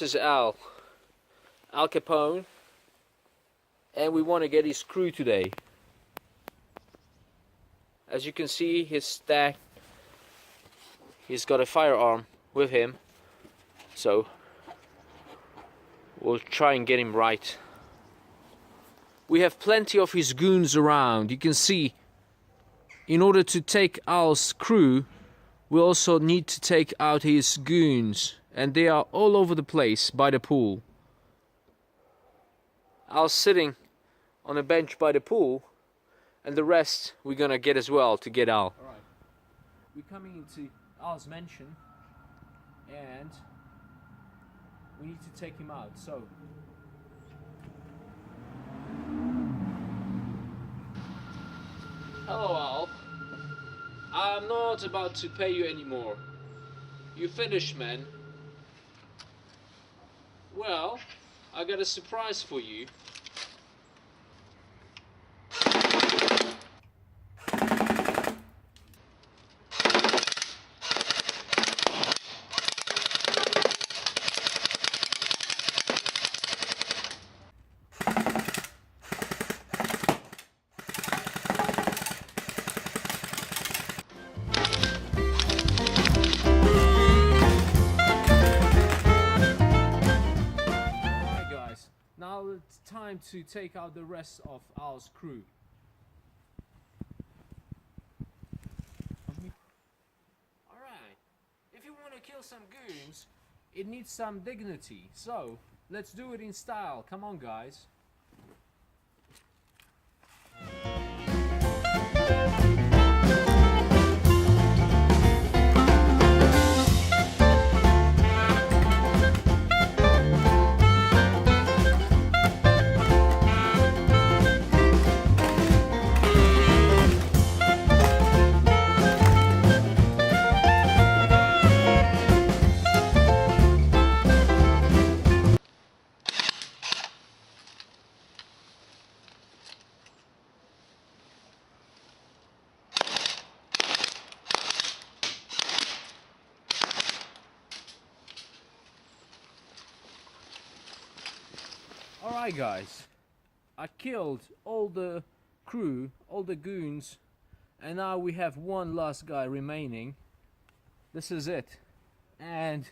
is Al Capone, and we want to get his crew today. As you can see, he's got a firearm with him, so we'll try and get him right. We have plenty of his goons around. You can see, in order to take Al's crew, we also need to take out his goons, and they are all over the place by the pool. Al's sitting on a bench by the pool, and the rest we're gonna get as well to get Al. Alright, we're coming into Al's mansion, and we need to take him out, so hello Al, I'm not about to pay you anymore. You finished, man. Well, I got a surprise for you. Now it's time to take out the rest of Al's crew. Alright, if you want to kill some goons, it needs some dignity. So, let's do it in style. Come on, guys. Alright guys, I killed all the crew, all the goons, and now we have one last guy remaining. This is it, and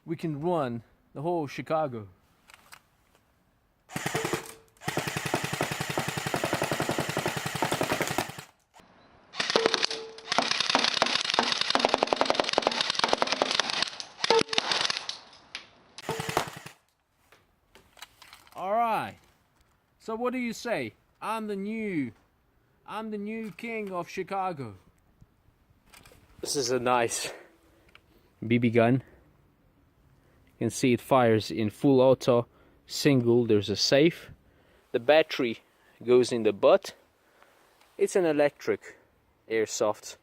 we can run the whole Chicago. Alright, so what do you say? I'm the new king of Chicago. This is a nice BB gun. You can see it fires in full auto, single. There's a safe. The battery goes in the butt. It's an electric airsoft.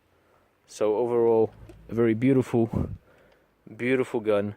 So overall, a very beautiful gun.